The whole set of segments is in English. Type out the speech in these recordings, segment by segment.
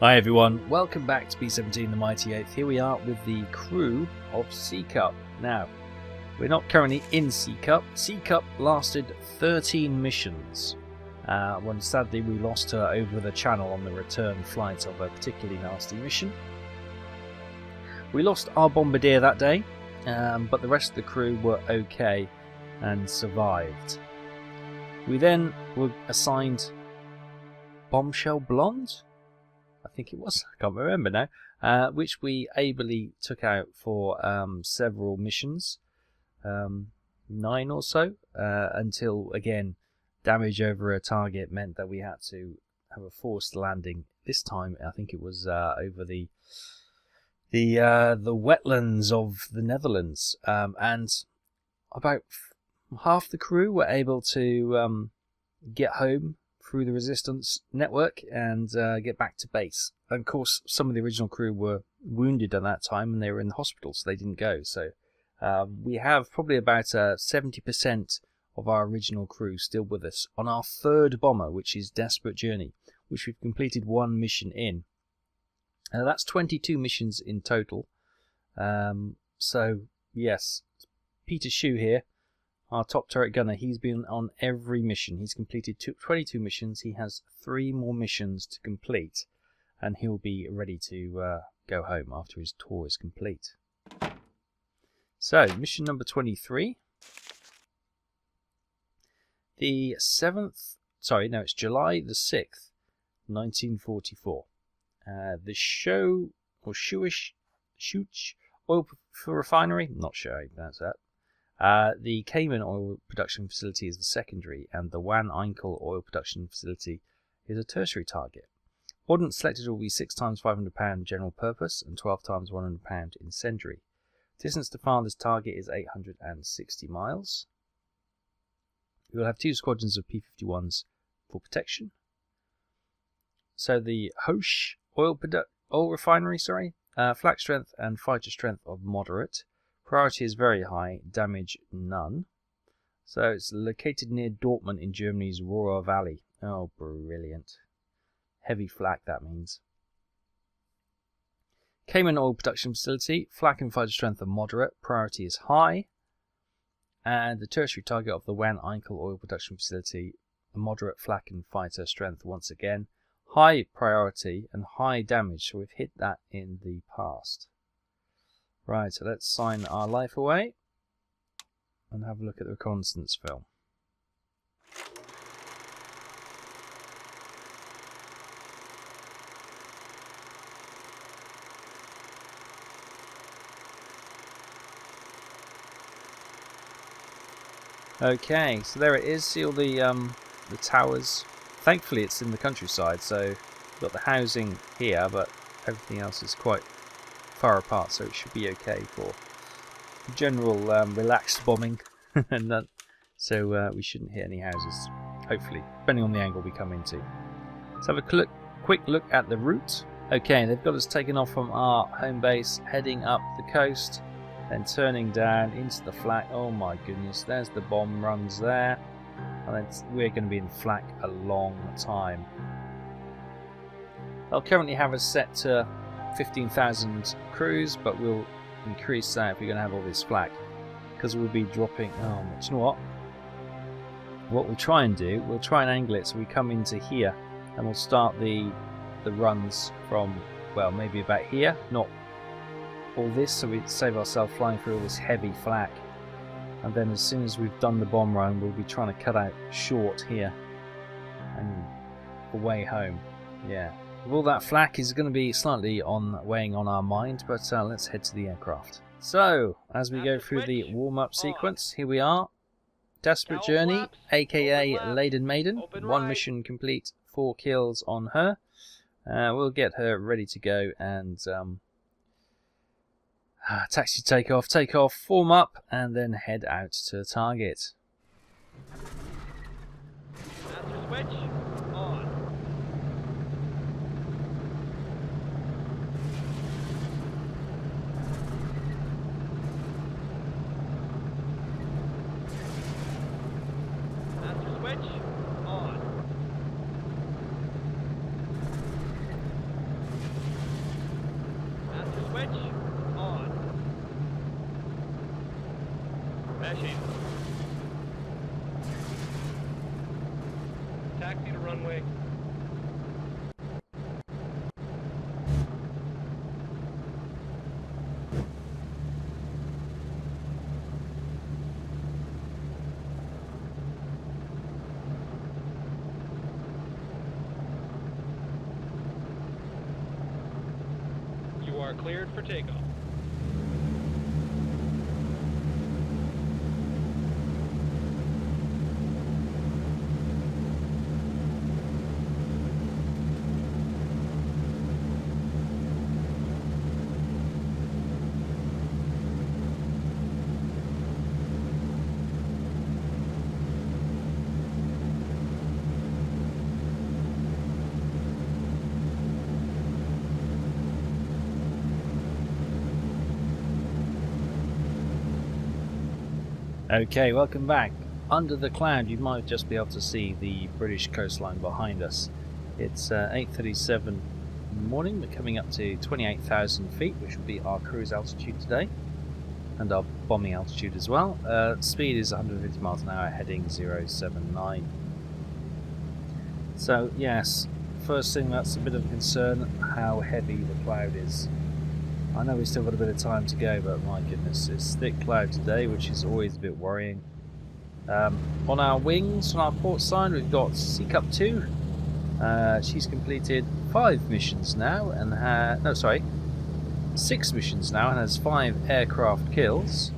Hi everyone, welcome back to B-17 the Mighty Eighth. Here we are with the crew of Sea Cup. Now, we're not currently in Sea Cup. Sea Cup lasted 13 missions. When sadly we lost her over the channel on the return flight of a particularly nasty mission. We lost our bombardier that day, but the rest of the crew were okay and survived. We then were assigned Bombshell Blonde? I think it was, I can't remember now, which we ably took out for several missions, 9 or so, until, again, damage over a target meant that we had to have a forced landing. This time, I think it was over the wetlands of the Netherlands, and about half the crew were able to get home through the resistance network and get back to base. And of course, some of the original crew were wounded at that time and they were in the hospital, so they didn't go. So we have probably about 70% of our original crew still with us on our third bomber, which is Desperate Journey, which we've completed one mission in. That's 22 missions in total. So yes, Peter Shue here, our top turret gunner. He's been on every mission. He's completed 22 missions. He has 3 more missions to complete, and he'll be ready to go home after his tour is complete. So, mission number 23. It's July the 6th, 1944. The Schuish oil refinery, not sure how you pronounce that. The Cayman oil production facility is the secondary, and the Van Enkel oil production facility is a tertiary target. Ordnance selected will be 6 times £500 general purpose and 12 times £100 incendiary. Distance to farthest target is 860 miles. We will have 2 squadrons of P-51s for protection. So the Hoche oil refinery, flak strength and fighter strength of moderate. Priority is very high, damage none. So it's located near Dortmund in Germany's Ruhr Valley. Oh, brilliant. Heavy flak, that means. Cayman oil production facility, flak and fighter strength are moderate, priority is high. And the tertiary target of the Van Enkel oil production facility, a moderate flak and fighter strength once again. High priority and high damage, so we've hit that in the past. Right, so let's sign our life away and have a look at the reconnaissance film. Okay, so there it is. See all the towers. Thankfully, it's in the countryside, so we've got the housing here, but everything else is quite far apart, so it should be okay for general relaxed bombing. And so we shouldn't hit any houses, hopefully, depending on the angle we come into. Let's have a quick look at the route. Okay, they've got us taken off from our home base, heading up the coast, then turning down into the flak. Oh my goodness, there's the bomb runs there, and then we're going to be in flak a long time. They'll currently have us set to 15,000 crews, but we'll increase that if we're going to have all this flak, because we'll be dropping. Oh, do you know what we'll try and do, we'll try and angle it so we come into here, and we'll start the runs from, well, maybe about here, not all this, so we save ourselves flying through all this heavy flak. And then as soon as we've done the bomb run, we'll be trying to cut out short here and away home. Yeah. All that flak is going to be slightly weighing on our mind, but let's head to the aircraft. So, as we go through the warm-up sequence, here we are. Desperate Journey, aka Laden Maiden. 1 mission complete, 4 kills on her. We'll get her ready to go and taxi take off, form up, and then head out to the target. Master switch on. Switch on. Flashing. Taxi to runway. You are cleared for takeoff. Okay, welcome back. Under the cloud, you might just be able to see the British coastline behind us. It's 8:37 in the morning. We're coming up to 28,000 feet, which will be our cruise altitude today, and our bombing altitude as well. Speed is 150 miles an hour, heading 079. So yes, first thing that's a bit of a concern, how heavy the cloud is. I know we've still got a bit of time to go, but my goodness, it's thick cloud today, which is always a bit worrying. On our wings, on our port side, we've got Sea Cup 2. She's completed 5 missions now, and 6 missions now, and has 5 aircraft kills.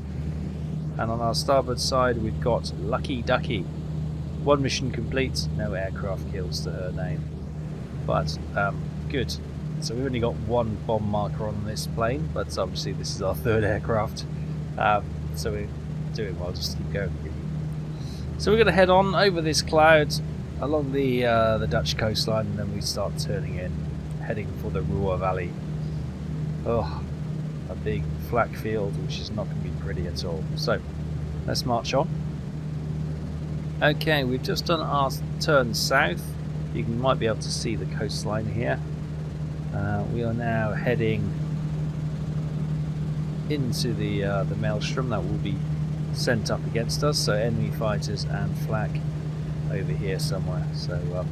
And on our starboard side, we've got Lucky Ducky. 1 mission complete, no aircraft kills to her name. But good. So we've only got 1 bomb marker on this plane, but obviously this is our 3rd aircraft. So we're doing well, just keep going. So we're going to head on over this cloud along the Dutch coastline, and then we start turning in, heading for the Ruhr Valley. Oh, a big flak field, which is not going to be pretty at all. So let's march on. Okay, we've just done our turn south. You might be able to see the coastline here. We are now heading into the maelstrom that will be sent up against us. So enemy fighters and flak over here somewhere. So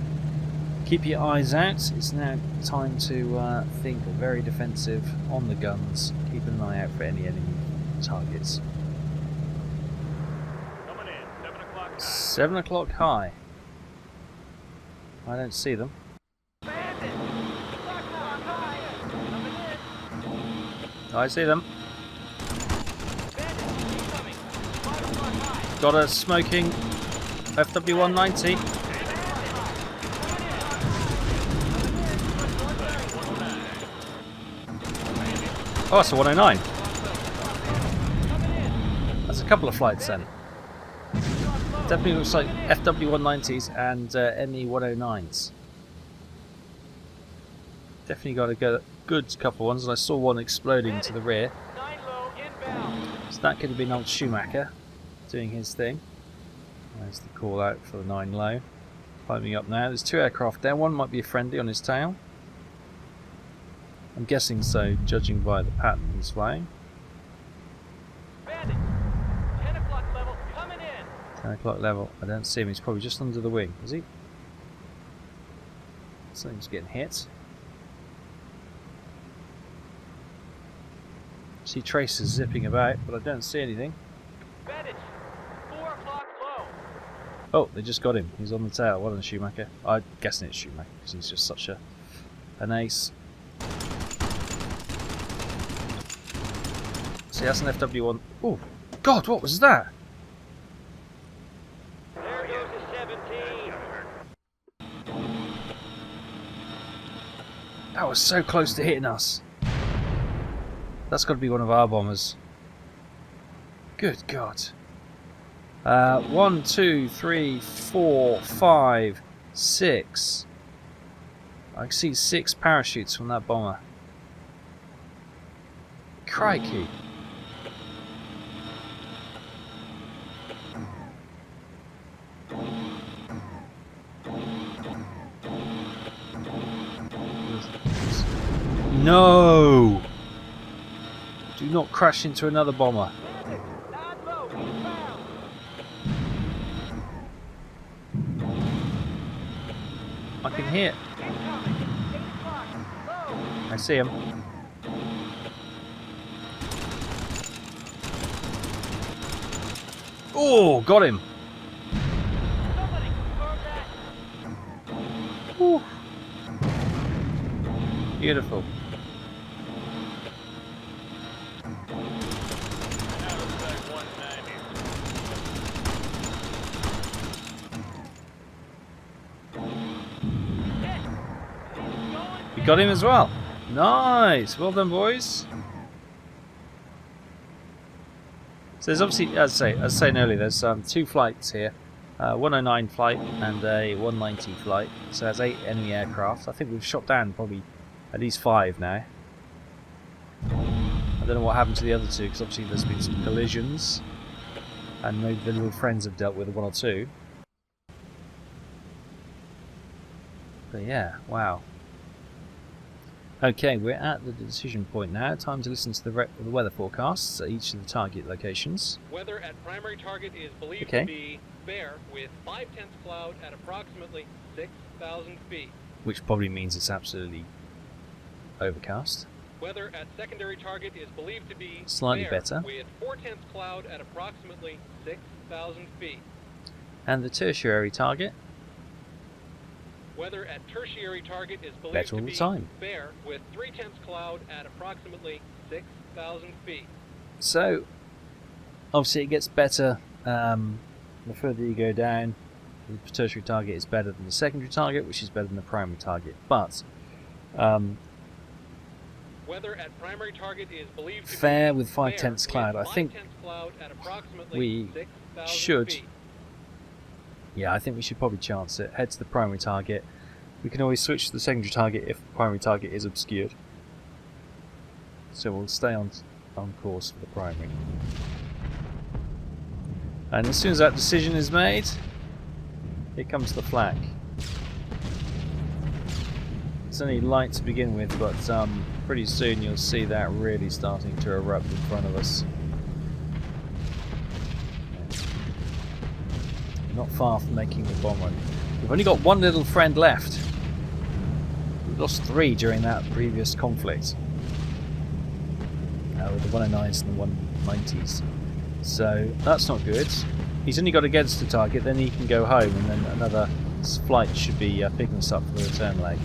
keep your eyes out. It's now time to think very defensive on the guns. Keep an eye out for any enemy targets. Coming in, 7 o'clock. 7 o'clock high. I don't see them. I see them. Got a smoking FW-190. Oh, that's a 109. That's a couple of flights then. Definitely looks like FW-190s and ME-109s. Definitely got a good couple of ones, and I saw one exploding to the rear. So that could have been old Schumacher doing his thing. There's the call out for the 9 low. Climbing up now. There's 2 aircraft there. One might be a friendly on his tail. I'm guessing so, judging by the pattern he's flying. 10 o'clock level coming in. 10 o'clock level. I don't see him. He's probably just under the wing. Is he? Something's getting hit. See traces zipping about, but I don't see anything. 4 o'clock low. Oh, they just got him. He's on the tail. Well done, Schumacher. I'm guessing it's Schumacher because he's just such an ace. See, that's an FW1. Oh, God, what was that? There goes the 17. That was so close to hitting us. That's got to be one of our bombers. Good God. 1, 2, 3, 4, 5, 6. I can see 6 parachutes from that bomber. Crikey. No! Do not crash into another bomber. I can hear. I see him. Oh, got him. Somebody confirm that. Whew. Beautiful. You got him as well. Nice. Well done, boys. So there's obviously, as I was saying earlier, there's 2 flights here. 109 flight and a 190 flight. So there's 8 enemy aircraft. I think we've shot down probably at least 5 now. I don't know what happened to the other 2 because obviously there's been some collisions. And maybe the little friends have dealt with 1 or 2. But yeah, wow. Okay, we're at the decision point now. Time to listen to the weather forecasts at each of the target locations. Weather at primary target is believed to be fair with 5/10 cloud at approximately 6,000 feet. Which probably means it's absolutely overcast. Weather at secondary target is believed to be Slightly fair better. with 4/10 cloud at approximately 6,000 feet. And the tertiary target? Weather at tertiary target is believed Better all to the be time. fair with 3/10 cloud at approximately 6,000 feet. So, obviously it gets better the further you go down. The tertiary target is better than the secondary target, which is better than the primary target. But Weather at primary target is believed to fair be with 5/10 cloud. I think 5/10 cloud at approximately we 6,000 should. feet. Yeah, I think we should probably chance it. Head to the primary target. We can always switch to the secondary target if the primary target is obscured. So we'll stay on course for the primary. And as soon as that decision is made, here comes the flak. It's only light to begin with, but pretty soon you'll see that really starting to erupt in front of us. Not far from making the bomb run. We've only got 1 little friend left. We lost 3 during that previous conflict. With the 109s and the 190s. So that's not good. He's only got to get us to target, then he can go home, and then another flight should be picking us up for the return leg.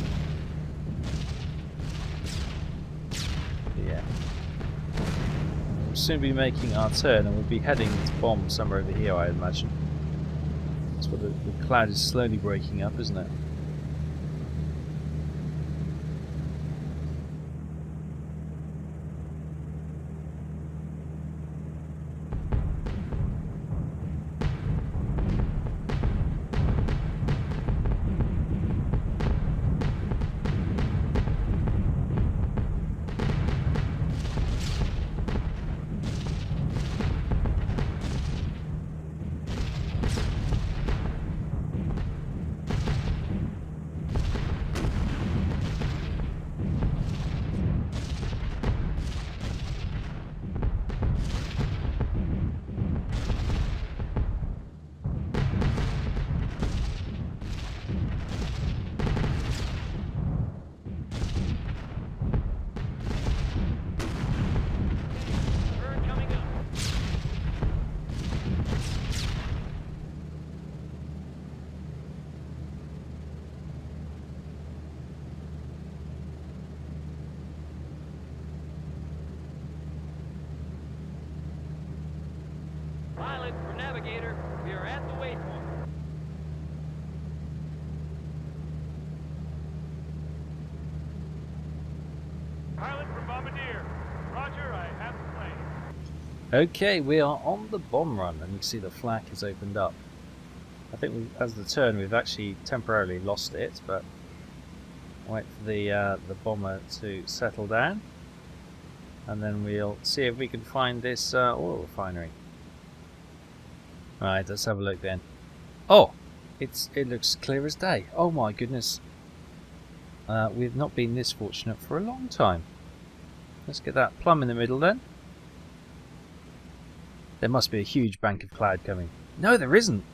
But yeah. We'll soon be making our turn, and we'll be heading to bomb somewhere over here, I imagine. That's what the cloud is slowly breaking up, isn't it? Turn coming up. Pilot for navigator, we are at the waypoint. Pilot for bombardier. Roger, I have the plane. Okay, we are on the bomb run, and you can see the flak has opened up. I think as the turn, we've actually temporarily lost it, but wait for the bomber to settle down, and then we'll see if we can find this oil refinery. Right, let's have a look then. Oh, it looks clear as day. Oh my goodness. We've not been this fortunate for a long time. Let's get that plumb in the middle then. There must be a huge bank of cloud coming. No, there isn't.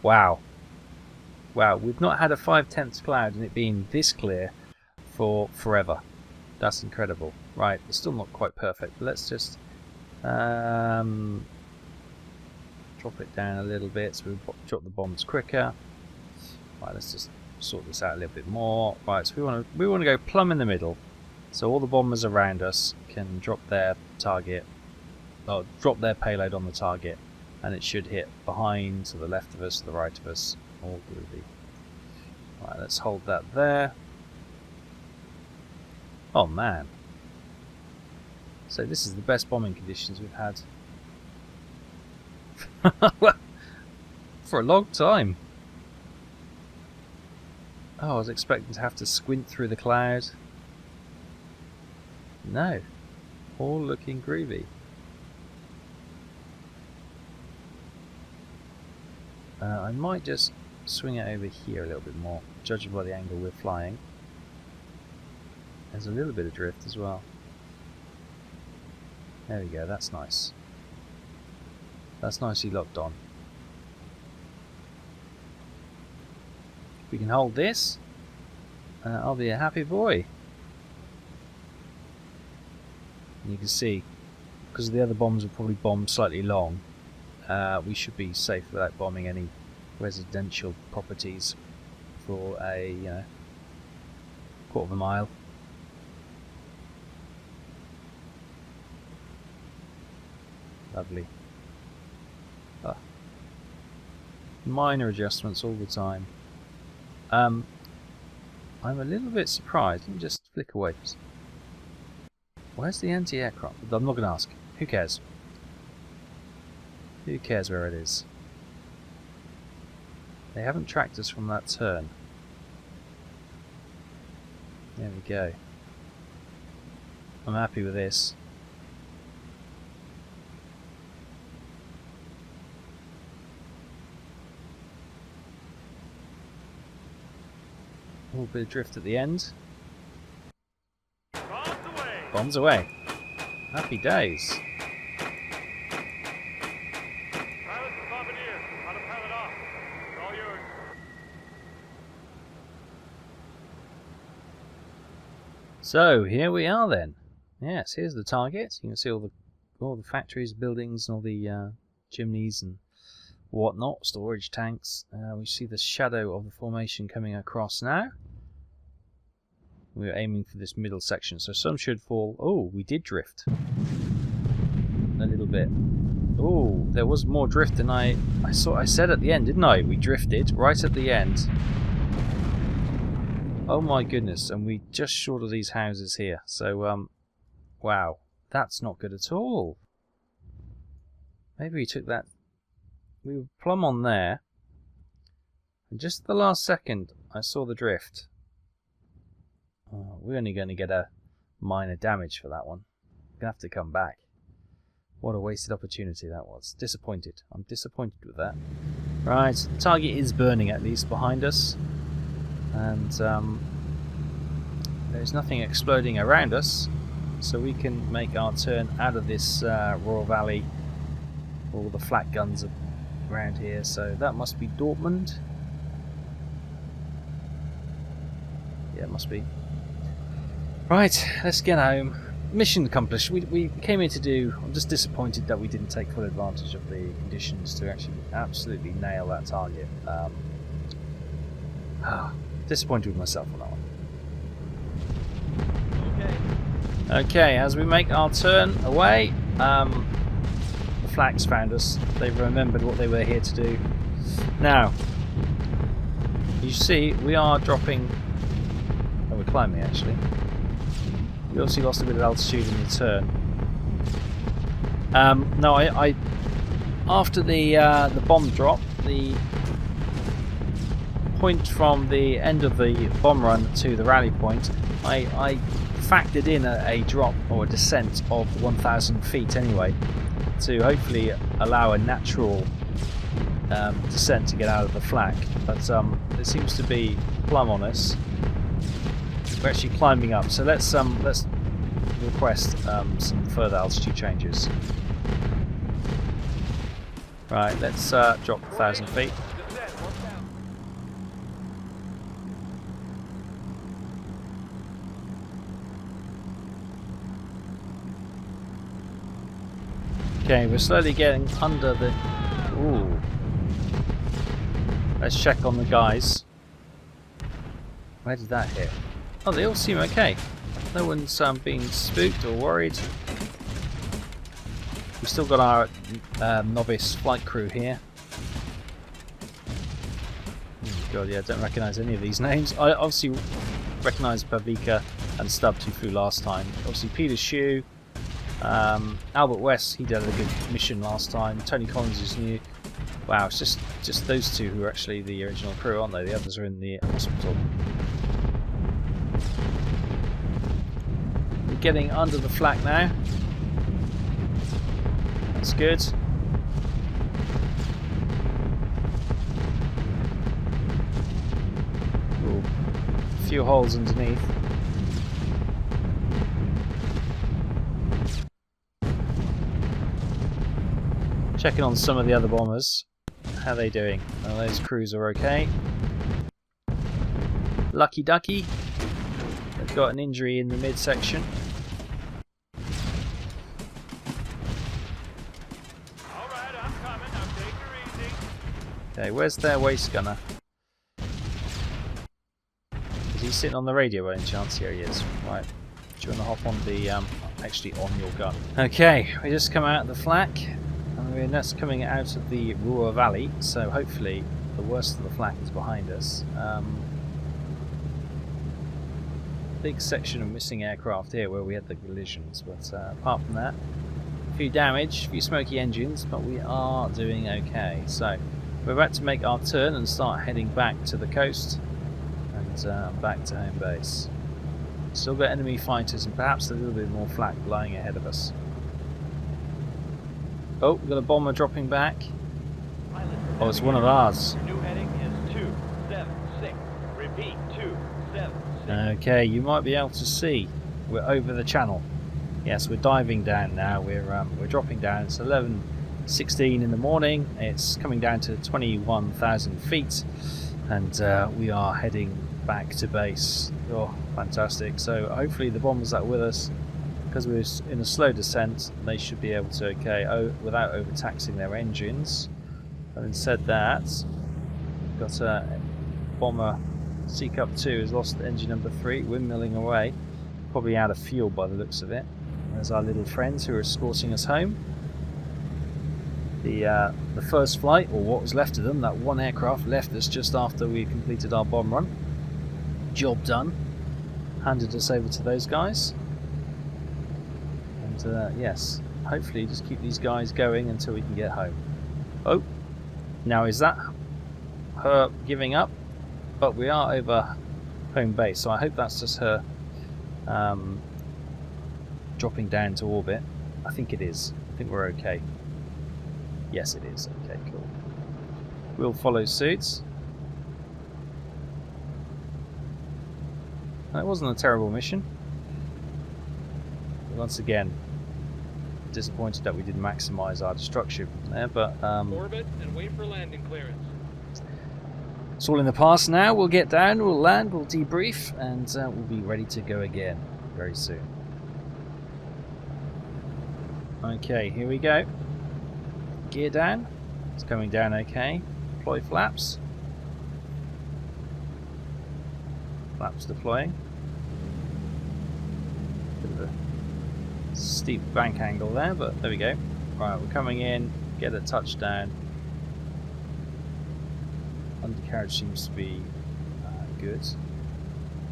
Wow. Wow, we've not had a 5/10 cloud and it being this clear for forever. That's incredible. Right, it's still not quite perfect, but let's just drop it down a little bit so we drop the bombs quicker. Right, let's just sort this out a little bit more. Right, so we want to go plumb in the middle, so all the bombers around us can drop their target, or drop their payload on the target, and it should hit behind, to the left of us, to the right of us, all groovy. Right, let's hold that there. Oh man! So this is the best bombing conditions we've had for a long time. Oh, I was expecting to have to squint through the cloud. No. All looking groovy. I might just swing it over here a little bit more, judging by the angle we're flying. There's a little bit of drift as well. There we go, that's nice. That's nicely locked on. If we can hold this, I'll be a happy boy. And you can see, because the other bombs will probably bomb slightly long, we should be safe without bombing any residential properties for a quarter of a mile. Lovely. Minor adjustments all the time. I'm a little bit surprised. Let me just flick away. Where's the anti-aircraft? I'm not going to ask. Who cares? Who cares where it is? They haven't tracked us from that turn. There we go. I'm happy with this. A little bit of drift at the end. Bombs away! Bombs away. Happy days. Pilots and bombardiers, autopilot off. It's all yours. So here we are then. Yes, here's the target. You can see all the factories, buildings, and all the chimneys and whatnot, storage tanks. We see the shadow of the formation coming across now. We're aiming for this middle section, so some should fall. Oh, we did drift a little bit. Oh, there was more drift than I said at the end, didn't I? We drifted right at the end. Oh my goodness, and we just short of these houses here. So wow, that's not good at all. Maybe we took that. We were plumb on there, and just at the last second I saw the drift. Oh, we're only going to get a minor damage for that one. We're going to have to come back. What a wasted opportunity that was. Disappointed. I'm disappointed with that. Right, the target is burning at least behind us, and there's nothing exploding around us, so we can make our turn out of this Royal Valley. All the flak guns are around here, so that must be Dortmund. Yeah, it must be. Right, let's get home. Mission accomplished. We came here to do. I'm just disappointed that we didn't take full advantage of the conditions to actually absolutely nail that target. Disappointed with myself on that one. Okay, as we make our turn away, the flaks found us. They've remembered what they were here to do. Now, you see, we are dropping. Oh, we're climbing actually. We obviously lost a bit of altitude in the turn. No, I after the bomb drop, the point from the end of the bomb run to the rally point, I factored in a drop or a descent of 1,000 feet anyway, to hopefully allow a natural descent to get out of the flak. But it seems to be plumb on us. We're actually climbing up, so let's request some further altitude changes. Right, let's drop 1,000 feet. Okay, we're slowly getting under the... Ooh. Let's check on the guys. Where did that hit? Oh, they all seem okay. No one's being spooked or worried. We've still got our novice flight crew here. Oh God, yeah, I don't recognise any of these names. I obviously recognise Pavika and Stubbs who flew last time. Obviously Peter Shue, Albert West, he did a good mission last time. Tony Collins is new. Wow, it's just those two who are actually the original crew, aren't they? The others are in the hospital. We're getting under the flak now. That's good. Ooh, a few holes underneath. Checking on some of the other bombers. How are they doing? Oh, those crews are okay. Lucky Ducky. They've got an injury in the midsection. Alright, I'm coming. I'll take her easy. Okay, where's their waist gunner? Is he sitting on the radio by any chance? Here he is. Right. Do you want to hop on the actually on your gun? Okay, we just come out of the flak. And we're just coming out of the Ruhr Valley, so hopefully the worst of the flak is behind us. Big section of missing aircraft here where we had the collisions, but apart from that, a few damage, a few smoky engines, but we are doing okay. So we're about to make our turn and start heading back to the coast and back to home base. Still got enemy fighters and perhaps a little bit more flak lying ahead of us. Oh, we've got a bomber dropping back. Oh, it's one of ours. New heading is 276. Repeat, 276. Okay, you might be able to see. We're over the channel. Yes, we're diving down now. We're dropping down. It's 11:16 in the morning. It's coming down to 21,000 feet, and we are heading back to base. Oh, fantastic! So hopefully the bombers that are with us, because we're in a slow descent, they should be able to without overtaxing their engines. Having said that, we've got a bomber Seacup 2 has lost engine number 3, windmilling away, probably out of fuel by the looks of it. There's our little friends who are escorting us home. The first flight, or what was left of them, that one aircraft left us just after we completed our bomb run. Job done. Handed us over to those guys. Yes, hopefully just keep these guys going until we can get home. Oh, now is that her giving up? But we are over home base, so I hope that's just her dropping down to orbit. I think it is. I think we're okay. Yes, it is. Okay, cool. We'll follow suit. That wasn't a terrible mission. Once again, disappointed that we didn't maximize our destruction there, but Orbit and wait for landing clearance. it's all in the past now. We'll get down, we'll land, we'll debrief, and we'll be ready to go again very soon. Okay, here we go. Gear down. It's coming down okay. Deploy flaps. Flaps deploying. Bit of a steep bank angle there, but there we go. Right, we're coming in, get a touchdown. Undercarriage seems to be good.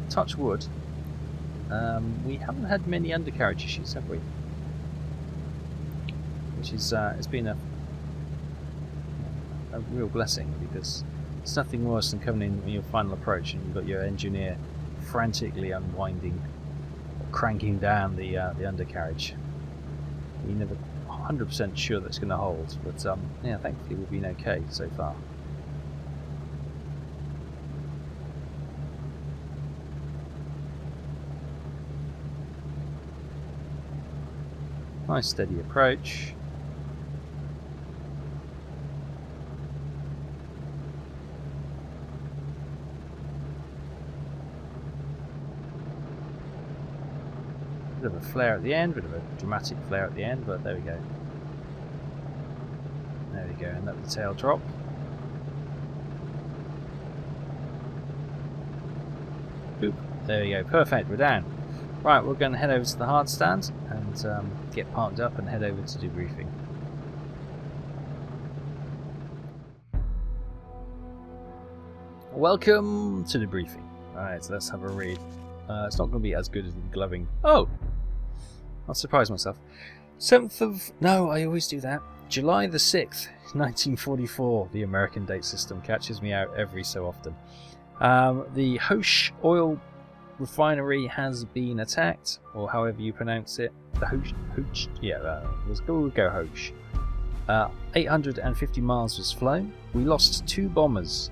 Touch wood. We haven't had many undercarriage issues, have we? Which is it's been a real blessing, because it's nothing worse than coming in your final approach and you've got your engineer frantically unwinding, cranking down the undercarriage. You're never 100% sure that it's going to hold, but yeah, thankfully we've been okay so far. Nice steady approach. Bit of a flare at the end, bit of a dramatic flare at the end, but there we go. There we go, and let the tail drop. Boop. There we go, perfect, we're down. Right, we're going to head over to the hard stand and get parked up and head over to debriefing. Welcome to debriefing. Alright, so let's have a read. It's not going to be as good as the gloving. Oh! I'll surprise myself. 7th of... No, I always do that. July the 6th, 1944. The American date system catches me out every so often. The Hoche oil refinery has been attacked, or however you pronounce it. The Hoche, yeah, we'll go Hoche. 850 miles was flown. We lost 2 bombers,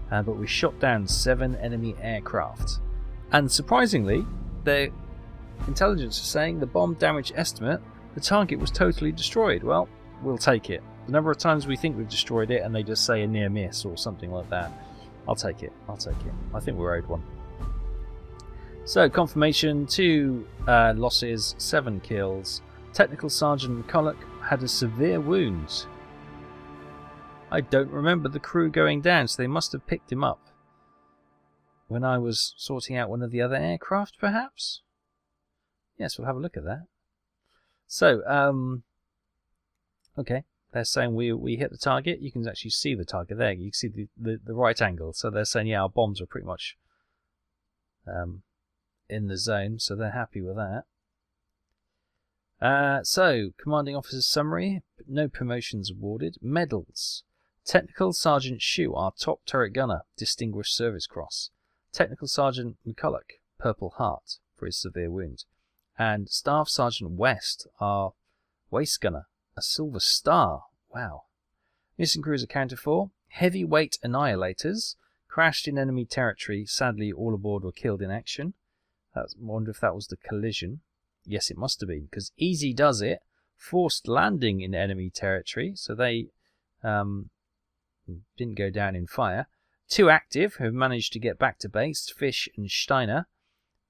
but we shot down 7 enemy aircraft. And surprisingly, their intelligence is saying the bomb damage estimate, the target was totally destroyed. Well, we'll take it. The number of times we think we've destroyed it and they just say a near miss or something like that. I'll take it. I think we're owed one. So, confirmation, 2 losses, 7 kills. Technical Sergeant McCulloch had a severe wound. I don't remember the crew going down, so they must have picked him up when I was sorting out one of the other aircraft, perhaps? Yes, we'll have a look at that. So, okay, they're saying we hit the target. You can actually see the target there. You can see the right angle. So they're saying, yeah, our bombs are pretty much in the zone, so they're happy with that. So, Commanding Officer's Summary, no promotions awarded. Medals. Technical Sergeant Shu, our top turret gunner, Distinguished Service Cross. Technical Sergeant McCulloch, Purple Heart, for his severe wound. And Staff Sergeant West, our waist gunner, a Silver Star. Wow. Missing crews accounted for. Heavyweight Annihilators, crashed in enemy territory. Sadly, all aboard were killed in action. I wonder if that was the collision. Yes, it must have been, because Easy Does It forced landing in enemy territory, so they didn't go down in fire. 2 active, who have managed to get back to base, Fish and Steiner,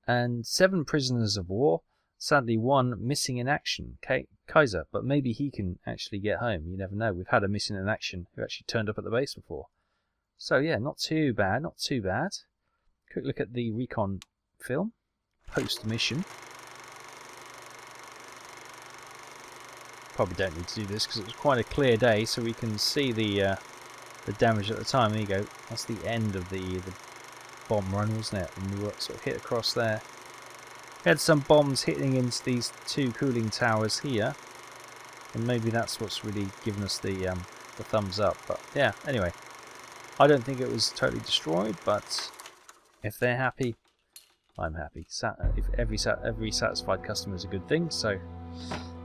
and 7 prisoners of war. Sadly, 1 missing in action, Kaiser, but maybe he can actually get home. You never know. We've had a missing in action who actually turned up at the base before. So yeah, not too bad, not too bad. Quick look at the recon film, post-mission. Probably don't need to do this because it was quite a clear day, so we can see the damage at the time. There you go. That's the end of the bomb run, wasn't it? And we were sort of hit across there. We had some bombs hitting into these 2 cooling towers here, and maybe that's what's really given us the thumbs up. But yeah, anyway, I don't think it was totally destroyed, but if they're happy, I'm happy. If every satisfied customer is a good thing, so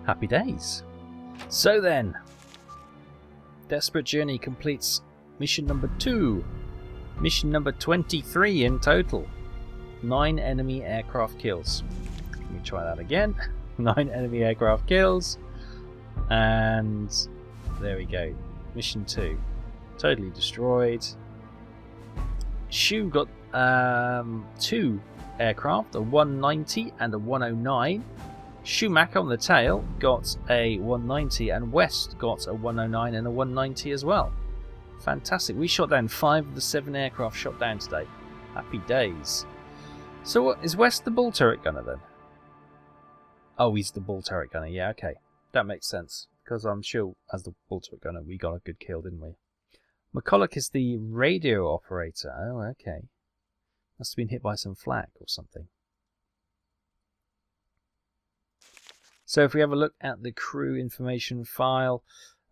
happy days. So then, Desperate Journey completes mission number 2. Mission number 23 in total. 9 enemy aircraft kills. Let me try that again. 9 enemy aircraft kills. And there we go. Mission 2. Totally destroyed. Shu got 2 aircraft, a 190 and a 109. Schumacher on the tail got a 190, and West got a 109 and a 190 as well. Fantastic. We shot down 5 of the 7 aircraft shot down today. Happy days. So what, is West the bull turret gunner then? Oh, he's the bull turret gunner. Yeah, okay. That makes sense. Because I'm sure as the bull turret gunner we got a good kill, didn't we? McCulloch is the radio operator. Oh, okay. Must have been hit by some flak or something. So if we have a look at the crew information file,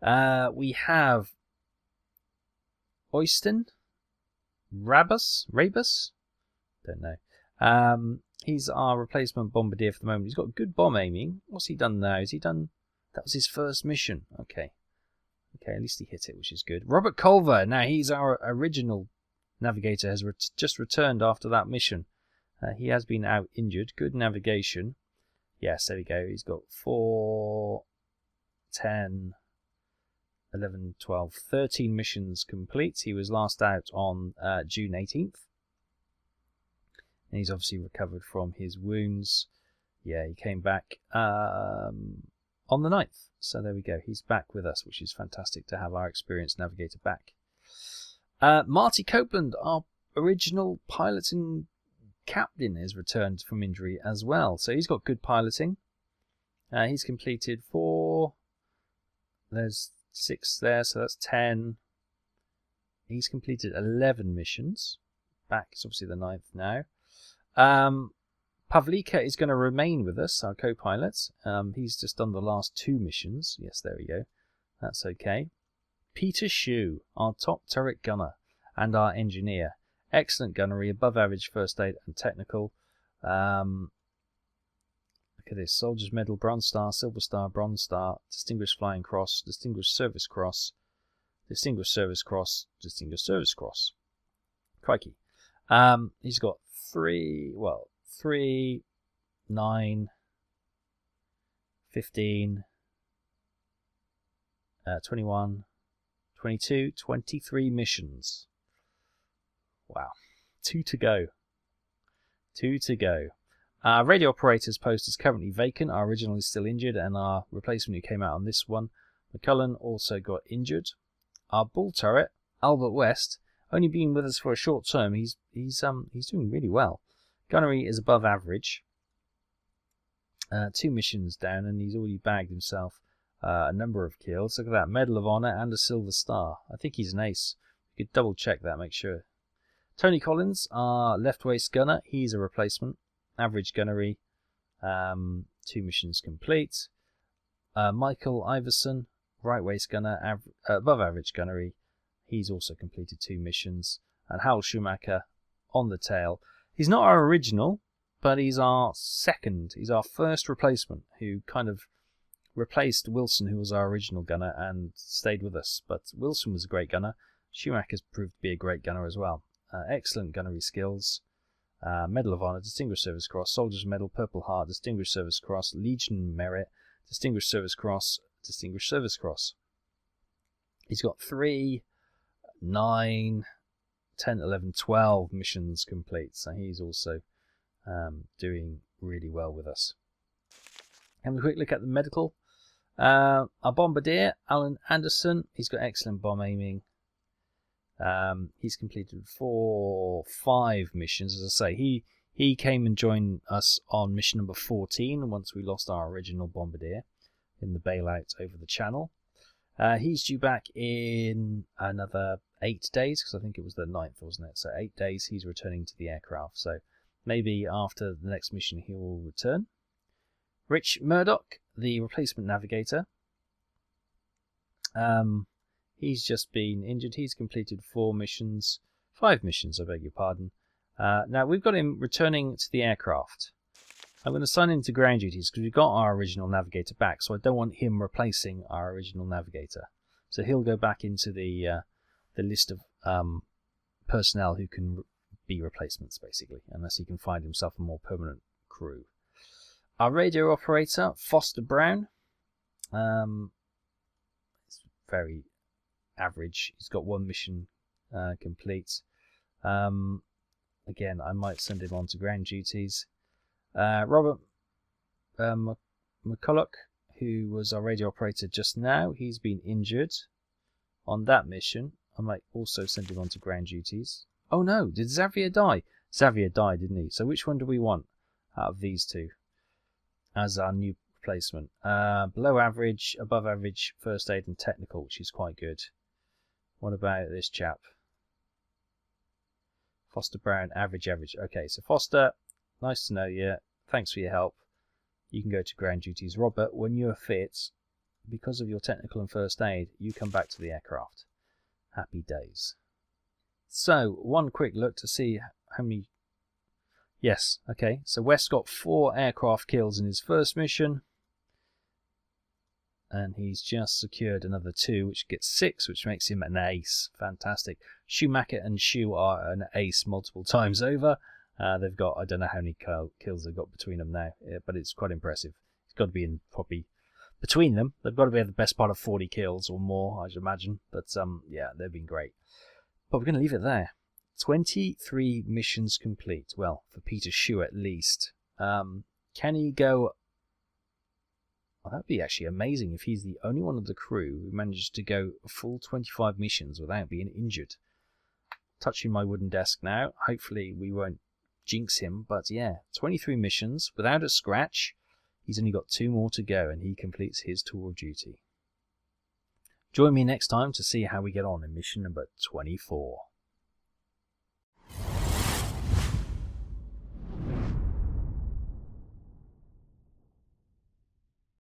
we have Oyston, Rabus, don't know. He's our replacement bombardier for the moment. He's got good bomb aiming. What's he done now? That was his first mission. Okay, at least he hit it, which is good. Robert Culver, now he's our original navigator, has just returned after that mission. He has been out injured. Good navigation. Yes, there we go. He's got 4, 10, 11, 12, 13 missions complete. He was last out on June 18th. And he's obviously recovered from his wounds. Yeah, he came back on the 9th. So there we go. He's back with us, which is fantastic to have our experienced navigator back. Marty Copeland, our original pilot and captain, has returned from injury as well. So he's got good piloting. He's completed 4. There's 6 there, so that's 10. He's completed 11 missions. Back, it's obviously the 9th now. Pavlika is going to remain with us, our co-pilot. He's just done the last 2 missions. Yes, there we go. That's okay. Peter Shue, our top turret gunner and our engineer. Excellent gunnery, above average first aid and technical. Look at this. Soldier's Medal, Bronze Star, Silver Star, Bronze Star, Distinguished Flying Cross, Distinguished Service Cross, Distinguished Service Cross, Distinguished Service Cross. Crikey. He's got 3, 9, 15, 21, 22, 23 missions. Wow. 2 to go. 2 to go. Our radio operator's post is currently vacant. Our original is still injured, and our replacement who came out on this one, McCullen, also got injured. Our bull turret, Albert West, only been with us for a short term. He's doing really well. Gunnery is above average. 2 missions down, and he's already bagged himself a number of kills. Look at that, Medal of Honor and a Silver Star. I think he's an ace. You could double check that, make sure. Tony Collins, our left waist gunner, he's a replacement. Average gunnery, 2 missions complete. Michael Iverson, right waist gunner, above average gunnery. He's also completed 2 missions. And Hal Schumacher on the tail. He's not our original, but he's our second. He's our first replacement who kind of replaced Wilson, who was our original gunner, and stayed with us. But Wilson was a great gunner. Schumacher's proved to be a great gunner as well. Excellent gunnery skills. Medal of Honor, Distinguished Service Cross, Soldier's Medal, Purple Heart, Distinguished Service Cross, Legion Merit, Distinguished Service Cross, Distinguished Service Cross. He's got 3, 9, 10, 11, 12 missions complete, so he's also doing really well with us. Having a quick look at the medical. Our bombardier, Alan Anderson, he's got excellent bomb aiming. He's completed 5 missions. As I say, he came and joined us on mission number 14 once we lost our original bombardier in the bailout over the channel. He's due back in another 8 days, because I think it was the 9th, wasn't it? So 8 days he's returning to the aircraft. So maybe after the next mission he will return. Rich Murdoch, the replacement navigator. He's just been injured. He's completed 5 missions, I beg your pardon. Now, we've got him returning to the aircraft. I'm going to assign him to ground duties because we've got our original navigator back, so I don't want him replacing our original navigator. So he'll go back into the list of personnel who can be replacements, basically, unless he can find himself a more permanent crew. Our radio operator, Foster Brown, it's very average. He's got 1 mission complete. Again, I might send him on to ground duties. Robert McCulloch, who was our radio operator just now, he's been injured on that mission. I might also send him on to ground duties. Oh no, did Xavier die? Xavier died, didn't he? So which one do we want out of these 2 as our new replacement? Below average, above average, first aid and technical, which is quite good. What about this chap? Foster Brown, average. Okay, so Foster, nice to know you. Thanks for your help. You can go to ground duties. Robert, when you're fit, because of your technical and first aid, you come back to the aircraft. Happy days. So, one quick look to see how many... Yes, okay, so West got 4 aircraft kills in his first mission. And he's just secured another 2, which gets 6, which makes him an ace. Fantastic. Schumacher and Shue are an ace multiple times over. They've got, I don't know how many kills they've got between them now, but it's quite impressive. It's got to be in probably between them. They've got to be at the best part of 40 kills or more, I should imagine. But yeah, they've been great. But we're going to leave it there. 23 missions complete. Well, for Peter Shue at least. Can he go Well, that'd be actually amazing if he's the only one of the crew who manages to go a full 25 missions without being injured. Touching my wooden desk now. Hopefully we won't jinx him, but yeah, 23 missions without a scratch. He's only got 2 more to go and he completes his tour of duty. Join me next time to see how we get on in mission number 24.